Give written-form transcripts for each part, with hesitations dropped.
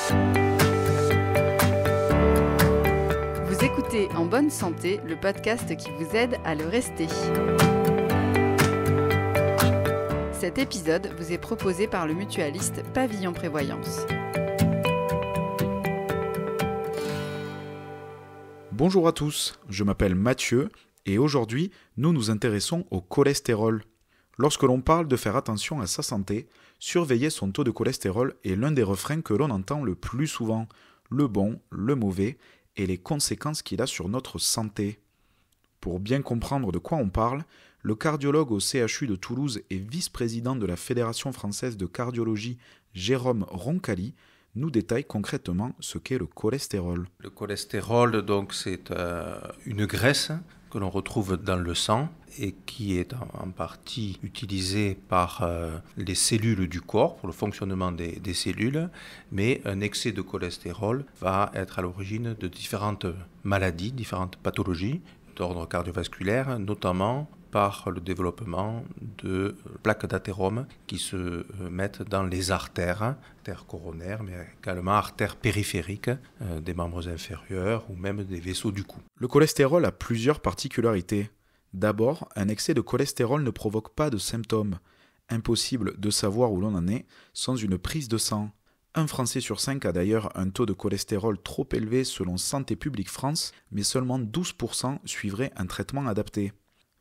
Vous écoutez En bonne santé, le podcast qui vous aide à le rester. Cet épisode vous est proposé par le mutualiste Pavillon Prévoyance. Bonjour à tous, je m'appelle Mathieu et aujourd'hui nous nous intéressons au cholestérol. Lorsque l'on parle de faire attention à sa santé, surveiller son taux de cholestérol est l'un des refrains que l'on entend le plus souvent, le bon, le mauvais et les conséquences qu'il a sur notre santé. Pour bien comprendre de quoi on parle, le cardiologue au CHU de Toulouse et vice-président de la Fédération française de cardiologie, Jérôme Roncalli, nous détaille concrètement ce qu'est le cholestérol. Le cholestérol, donc, c'est une graisse que l'on retrouve dans le sang et qui est en partie utilisée par les cellules du corps pour le fonctionnement des cellules, mais un excès de cholestérol va être à l'origine de différentes maladies, différentes pathologies d'ordre cardiovasculaire, notamment par le développement de plaques d'athérome qui se mettent dans les artères coronaires, mais également artères périphériques des membres inférieurs ou même des vaisseaux du cou. Le cholestérol a plusieurs particularités. D'abord, un excès de cholestérol ne provoque pas de symptômes. Impossible de savoir où l'on en est sans une prise de sang. Un Français sur 5 a d'ailleurs un taux de cholestérol trop élevé selon Santé publique France, mais seulement 12% suivraient un traitement adapté.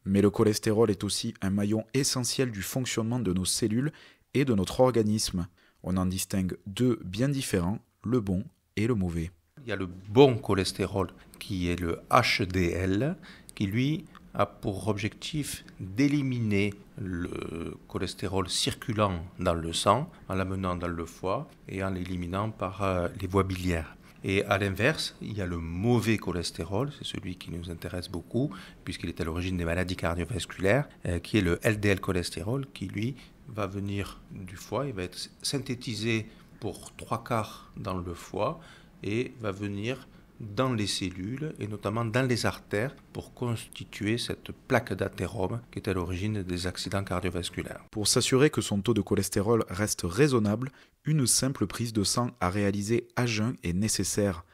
Mais le cholestérol est aussi un maillon essentiel du fonctionnement de nos cellules et de notre organisme. On en distingue deux bien différents, le bon et le mauvais. Il y a le bon cholestérol qui est le HDL, qui lui a pour objectif d'éliminer le cholestérol circulant dans le sang en l'amenant dans le foie et en l'éliminant par les voies biliaires. Et à l'inverse, il y a le mauvais cholestérol, c'est celui qui nous intéresse beaucoup, puisqu'il est à l'origine des maladies cardiovasculaires, qui est le LDL cholestérol, qui lui va venir du foie, il va être synthétisé pour 3/4 dans le foie et va venir dans les cellules et notamment dans les artères pour constituer cette plaque d'athérome qui est à l'origine des accidents cardiovasculaires. Pour s'assurer que son taux de cholestérol reste raisonnable, une simple prise de sang à réaliser à jeun est nécessaire.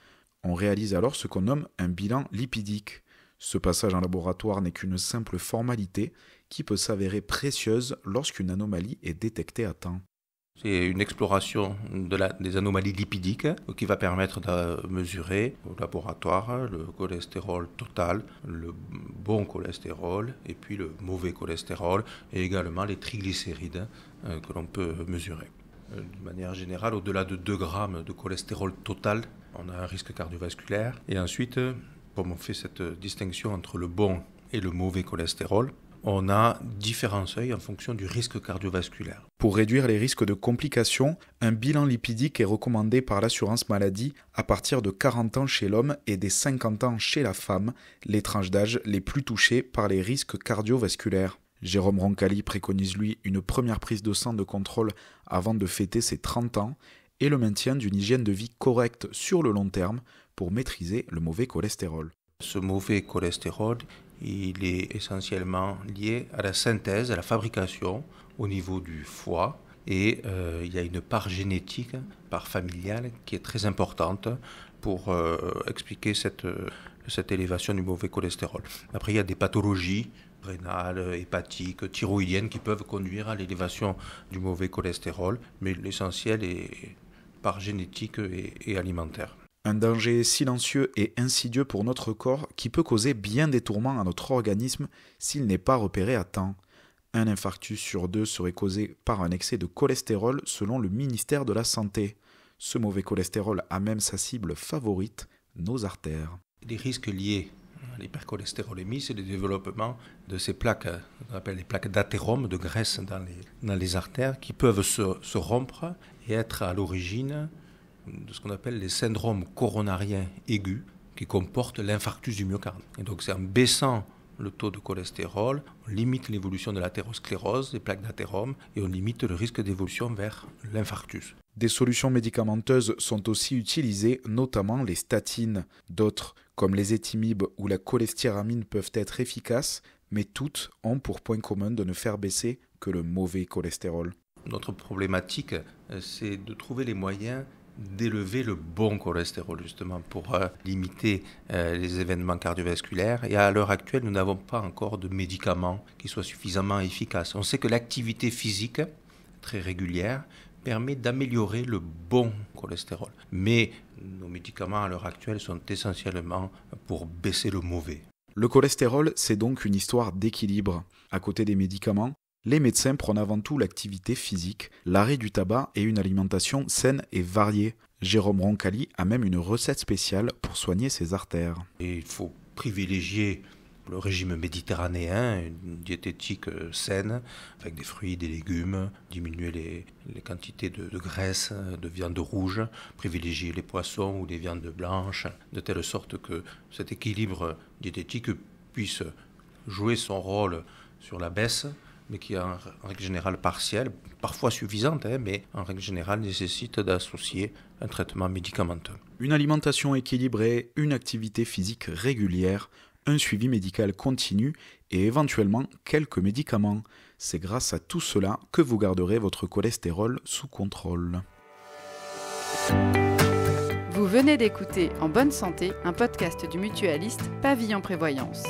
On réalise alors ce qu'on nomme un bilan lipidique. Ce passage en laboratoire n'est qu'une simple formalité qui peut s'avérer précieuse lorsqu'une anomalie est détectée à temps. C'est une exploration des anomalies lipidiques qui va permettre de mesurer au laboratoire le cholestérol total, le bon cholestérol et puis le mauvais cholestérol et également les triglycérides que l'on peut mesurer. De manière générale, au-delà de 2 grammes de cholestérol total, on a un risque cardiovasculaire. Et ensuite, comme on fait cette distinction entre le bon et le mauvais cholestérol, on a différents seuils en fonction du risque cardiovasculaire. Pour réduire les risques de complications, un bilan lipidique est recommandé par l'assurance maladie à partir de 40 ans chez l'homme et des 50 ans chez la femme, les tranches d'âge les plus touchées par les risques cardiovasculaires. Jérôme Roncalli préconise lui une première prise de sang de contrôle avant de fêter ses 30 ans et le maintien d'une hygiène de vie correcte sur le long terme pour maîtriser le mauvais cholestérol. Ce mauvais cholestérol, il est essentiellement lié à la synthèse, à la fabrication au niveau du foie et il y a une part génétique, part familiale qui est très importante pour expliquer cette élévation du mauvais cholestérol. Après, il y a des pathologies rénales, hépatiques, thyroïdiennes qui peuvent conduire à l'élévation du mauvais cholestérol, mais l'essentiel est part génétique et alimentaire. Un danger silencieux et insidieux pour notre corps qui peut causer bien des tourments à notre organisme s'il n'est pas repéré à temps. Un infarctus sur 2 serait causé par un excès de cholestérol selon le ministère de la Santé. Ce mauvais cholestérol a même sa cible favorite, nos artères. Les risques liés à l'hypercholestérolémie, c'est le développement de ces plaques, qu'on appelle les plaques d'athérome, de graisse dans les artères, qui peuvent se rompre et être à l'origine de ce qu'on appelle les syndromes coronariens aigus qui comportent l'infarctus du myocarde. Et donc c'est en baissant le taux de cholestérol, on limite l'évolution de l'athérosclérose, des plaques d'athérome, et on limite le risque d'évolution vers l'infarctus. Des solutions médicamenteuses sont aussi utilisées, notamment les statines. D'autres, comme les étimibes ou la cholestéramine, peuvent être efficaces, mais toutes ont pour point commun de ne faire baisser que le mauvais cholestérol. Notre problématique, c'est de trouver les moyens d'élever le bon cholestérol, justement, pour limiter les événements cardiovasculaires. Et à l'heure actuelle, nous n'avons pas encore de médicaments qui soient suffisamment efficaces. On sait que l'activité physique, très régulière, permet d'améliorer le bon cholestérol. Mais nos médicaments, à l'heure actuelle, sont essentiellement pour baisser le mauvais. Le cholestérol, c'est donc une histoire d'équilibre. À côté des médicaments, les médecins prônent avant tout l'activité physique, l'arrêt du tabac et une alimentation saine et variée. Jérôme Roncalli a même une recette spéciale pour soigner ses artères. Et il faut privilégier le régime méditerranéen, une diététique saine, avec des fruits, des légumes, diminuer les quantités de graisse, de viande rouge, privilégier les poissons ou les viandes blanches, de telle sorte que cet équilibre diététique puisse jouer son rôle sur la baisse, mais qui est en règle générale partielle, parfois suffisante, mais en règle générale nécessite d'associer un traitement médicamenteux. Une alimentation équilibrée, une activité physique régulière, un suivi médical continu et éventuellement quelques médicaments. C'est grâce à tout cela que vous garderez votre cholestérol sous contrôle. Vous venez d'écouter En bonne santé, un podcast du mutualiste Pavillon Prévoyance.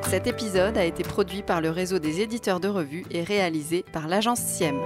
Cet épisode a été produit par le réseau des éditeurs de revues et réalisé par l'agence SIEM.